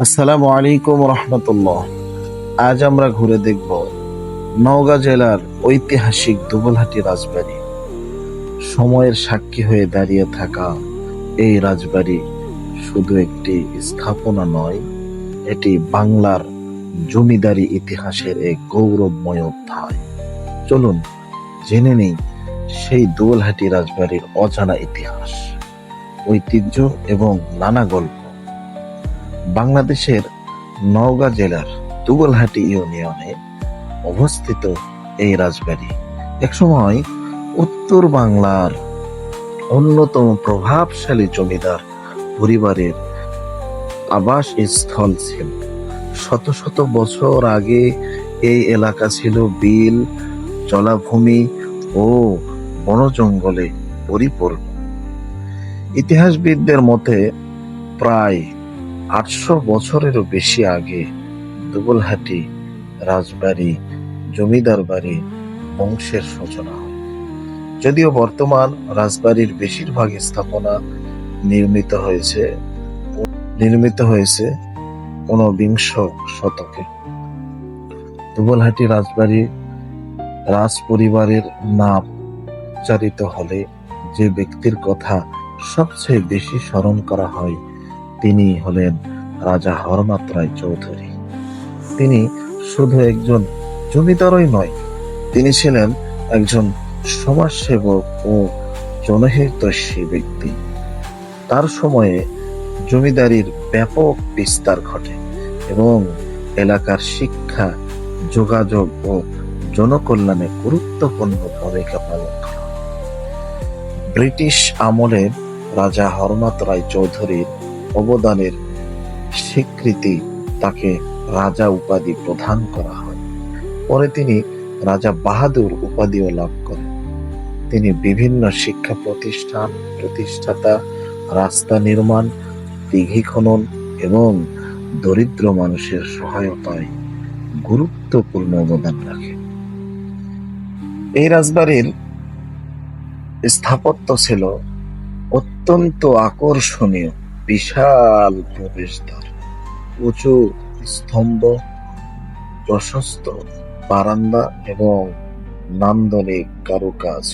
আসসালামু আলাইকুম রহমতুল্লাহ। আজ আমরা ঘুরে দেখব নওগাঁ জেলার ঐতিহাসিক দুবলহাটি রাজবাড়ি। সময়ের সাক্ষী হয়ে দাঁড়িয়ে থাকা এই রাজবাড়ি শুধু একটি স্থাপনা নয়, এটি বাংলার জমিদারি ইতিহাসের এক গৌরবময় অধ্যায়। চলুন জেনে নেই সেই দুবলহাটি রাজবাড়ির অজানা ইতিহাস, ঐতিহ্য এবং নানা গল্প। বাংলাদেশের নওগাঁ জেলার দুবলহাটি ইউনিয়নে অবস্থিত এই রাজবাড়ি একসময় উত্তর বাংলার অন্যতম প্রভাবশালী জমিদার পরিবারের আবাস স্থল ছিল। শত শত বছর আগে এই এলাকা ছিল বিল, জলাভূমি ও বন জঙ্গলে পরিপূর্ণ। ইতিহাসবিদদের মতে প্রায় 800 বছরেরও বেশি আগে দুবলহাটি রাজবাড়ি জমিদার বাড়ি বংশের সূচনা হয়। যদিও বর্তমান রাজবাড়ির বেশিরভাগ স্থাপনা নির্মিত হয়েছে ঊনবিংশ শতকে। দুবলহাটি রাজবাড়ি রাজ পরিবারের নাম উচ্চারিত হলে যে ব্যক্তির কথা সবচেয়ে বেশি স্মরণ করা হয় তিনি হলেন রাজা হরনাথ রায় চৌধুরী। তিনি শুধু একজন জমিদারই নয়, তিনি ছিলেন একজন সমাজসেবক ও জনহিতৈষী ব্যক্তি। তার সময়ে জমিদারির ব্যাপক বিস্তার ঘটে এবং এলাকার শিক্ষা, যোগাযোগ ও জনকল্যাণে গুরুত্বপূর্ণ ভূমিকা পালন করে। ব্রিটিশ আমলে রাজা হরনাথ রায় চৌধুরীর অবদানের স্বীকৃতি তাকে রাজা উপাধি প্রদান করা হয়। পরে তিনি রাজা বাহাদুর উপাধিও লাভ করেন। তিনি বিভিন্ন শিক্ষা প্রতিষ্ঠাতা, রাস্তা নির্মাণ, দিঘি খনন এবং দরিদ্র মানুষের সহায়তায় গুরুত্বপূর্ণ অবদান রাখেন। এই রাজবাড়ির স্থাপত্য ছিল অত্যন্ত আকর্ষণীয়। বিশাল প্রবেশদ্বার, উঁচু স্তম্ভ, প্রশস্ত বারান্দা এবং নান্দনিক কারুকাজ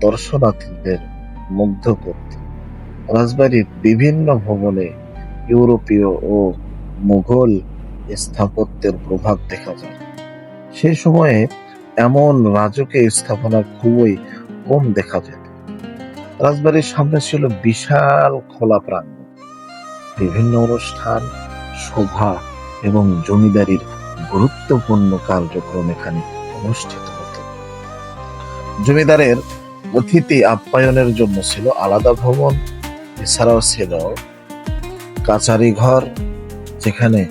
দর্শনার্থীদের মুগ্ধ করত। রাজবাড়ির বিভিন্ন ভবনে ইউরোপীয় ও মুঘল স্থাপত্যের প্রভাব দেখা যায়। সেই সময়ে এমন রাজকীয় স্থাপনা খুবই কম দেখা যেত। রাজবাড়ির সামনে ছিল বিশাল খোলা প্রাঙ্গণ। বিভিন্ন অনুষ্ঠান, সভা এবং জমিদারির গুরুত্বপূর্ণ কার্যক্রম এখানে অনুষ্ঠিত হতো। জমিদারের অতিথি আপ্যায়নের জন্য ছিল আলাদা ভবন। এছাড়াও ছিল কাচারি ঘর, যেখানে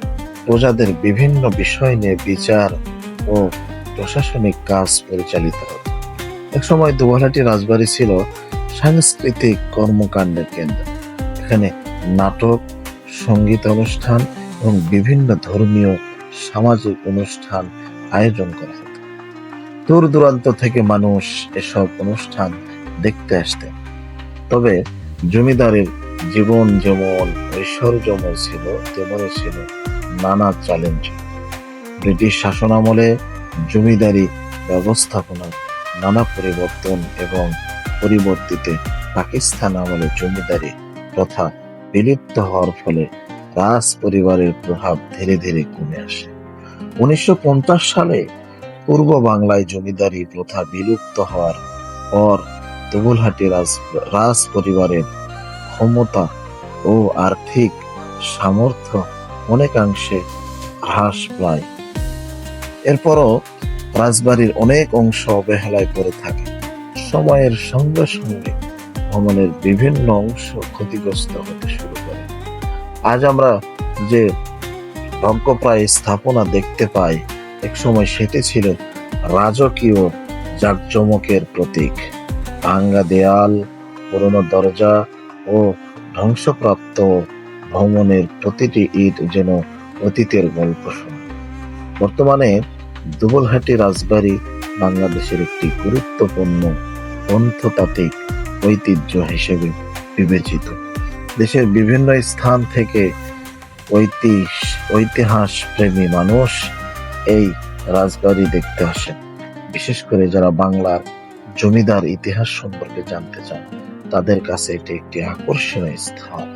প্রজাদের বিভিন্ন বিষয় নিয়ে বিচার ও প্রশাসনিক কাজ পরিচালিত হতো। একসময় দুবলহাটি রাজবাড়ি ছিল সাংস্কৃতিক কর্মকাণ্ডের কেন্দ্র। এখানে নাটক, সঙ্গীত অনুষ্ঠান এবং বিভিন্ন ধর্মীয় সামাজিক অনুষ্ঠান আয়োজন করা হতো। দূর দূরান্ত থেকে মানুষ এসব অনুষ্ঠান দেখতে আসতেন। তবে জমিদারের জীবন যেমন ঐশ্বর্যময় ছিল, তেমনই ছিল নানা চ্যালেঞ্জ। ব্রিটিশ শাসনামলে জমিদারি ব্যবস্থাপনা নানা পরিবর্তন এবং পরিবর্তিতে পাকিস্তান আমলে জমিদারি প্রথা বিলুপ্ত হওয়ার ফলে রাজ পরিবারের প্রভাব ধীরে ধীরে কমে আসে। 1950 সালে পূর্ব বাংলায় জমিদারি প্রথা বিলুপ্ত হওয়ার পর দুবলহাটি রাজ পরিবারের ক্ষমতা ও আর্থিক সামর্থ্য অনেকাংশে হ্রাস পায়। এরপরও রাজবাড়ির অনেক অংশ অবহেলায় পড়ে থাকে। সময়ের সঙ্গে সঙ্গে ভবনের বিভিন্ন অংশ ক্ষতিগ্রস্ত হতে শুরু করে। আজ আমরা যে ধ্বংসপ্রায় স্থাপনা দেখতে পাই, একসময় সেটি ছিল রাজকীয় জাঁকজমকের প্রতীক। ভাঙ্গা দেয়াল, পুরনো দরজা ও ধ্বংসপ্রাপ্ত ভবনের প্রতিটি ইট যেন অতীতের গল্প শোনায়। বর্তমানে দুবলহাটি রাজবাড়ি বাংলাদেশের একটি গুরুত্বপূর্ণ প্রত্নতাত্ত্বিক ঐতিহ্য হিসেবে বিবেচিত। দেশের বিভিন্ন স্থান থেকে ঐতিহাস প্রেমী মানুষ এই রাজবাড়ি দেখতে আসেন। বিশেষ করে যারা বাংলার জমিদার ইতিহাস সম্পর্কে জানতে চান, তাদের কাছে এটি একটি আকর্ষণীয় স্থান।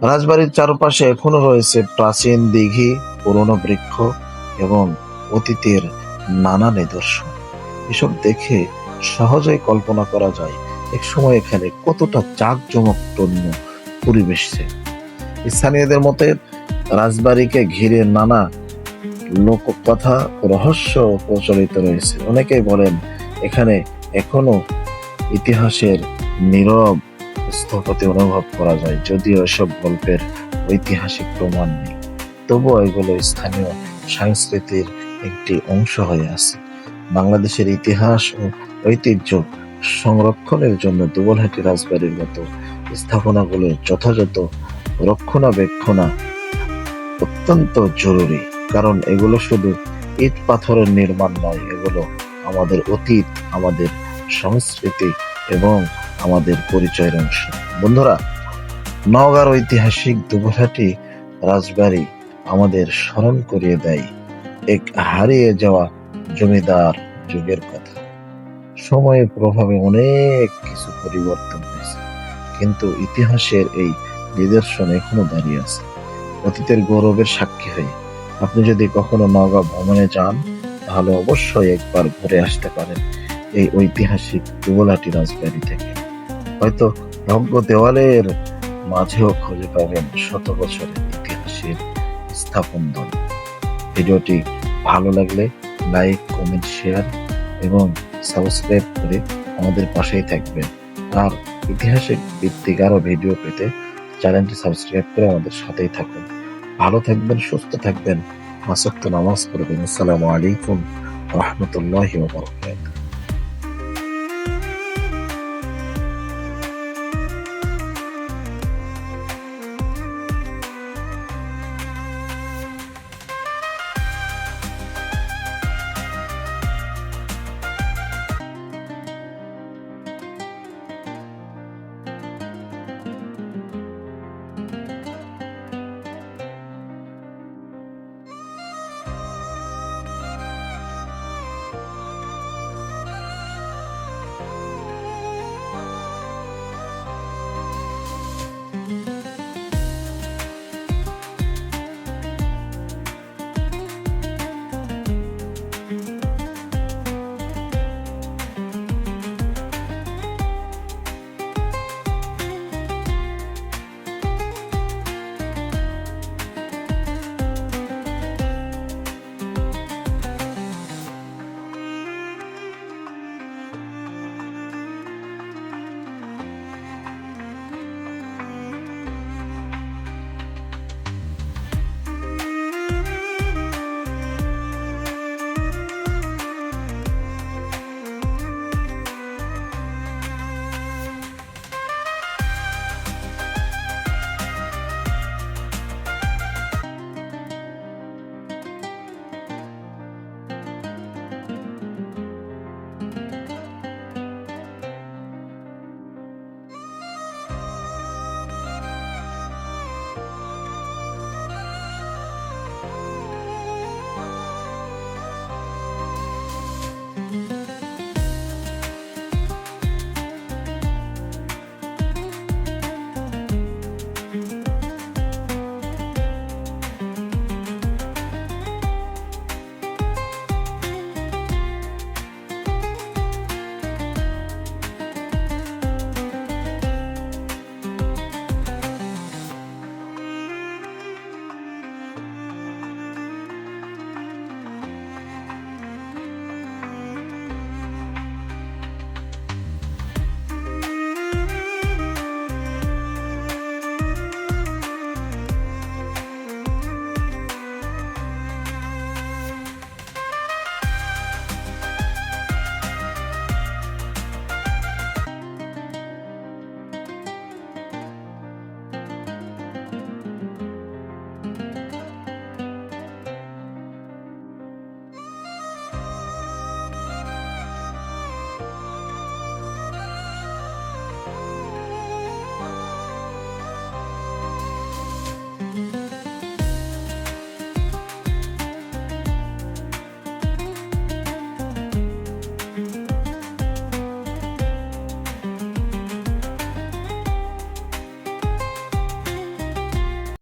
রাজবাড়ির চারপাশে এখনো রয়েছে প্রাচীন দিঘি, পুরনো বৃক্ষ এবং অতীতের নানা নিদর্শন। এসব দেখে সহজেই কল্পনা করা যায় একসময় এখানে কতটা জাঁকজমকপূর্ণ পরিবেশ ছিল। স্থানীয়দের মতে রাজবাড়িকে ঘিরে নানা লোককথা ও রহস্য প্রচলিত রয়েছে। অনেকেই বলেন এখানে এখনো ইতিহাসের নীরব স্থপতি অনুভব করা যায়, যদিও এসব গল্পের ঐতিহাসিক প্রমাণ নেই। তবুও এগুলো স্থানীয় সংস্কৃতির একটি অংশ হয়ে আছে। বাংলাদেশের ইতিহাস ও ঐতিহ্য সংরক্ষণের জন্য দুবলহাটি রাজবাড়ির মতো স্থাপনাগুলোর যথাযথ রক্ষণাবেক্ষণা অত্যন্ত জরুরি। কারণ এগুলো শুধু ইট পাথরের নির্মাণ নয়, এগুলো আমাদের অতীত, আমাদের সংস্কৃতি এবং আমাদের পরিচয়ের অংশ। বন্ধুরা, নওগাঁর ঐতিহাসিক দুবলহাটি রাজবাড়ি আমাদের স্মরণ করিয়ে দেয় এক হারিয়ে যাওয়া জমিদার যুগের কথা। সময়ের প্রভাবে অনেক কিছু পরিবর্তন হয়েছে, কিন্তু ইতিহাসের এই নিদর্শন এখনো দাঁড়িয়ে আছে, অতীতের গৌরবের সাক্ষী হয়ে। আপনি যদি কখনো নওগাঁ ভ্রমণে যান, তাহলে অবশ্যই একবার ঘুরে আসতে পারেন এই ঐতিহাসিক দুবলহাটি রাজবাড়ি থেকে। হয়তো ভব্য দেওয়ালের মাঝেও খুঁজে পাবেন শত বছরের ইতিহাসের স্থাপনদল। ভিডিওটি ভালো লাগলে লাইক, কমেন্ট, শেয়ার এবং সাবস্ক্রাইব করে আমাদের পাশেই থাকবেন। আর ইতিহাসের ভিত্তিক আরো ভিডিও পেতে চ্যানেলটি সাবস্ক্রাইব করে আমাদের সাথেই থাকুন। ভালো থাকবেন, সুস্থ থাকবেন, পাঁচ ওয়াক্ত নামাজ পড়বেন। আসসালামু আলাইকুম ওয়া রাহমাতুল্লাহি ওয়া বারাকাতুহু।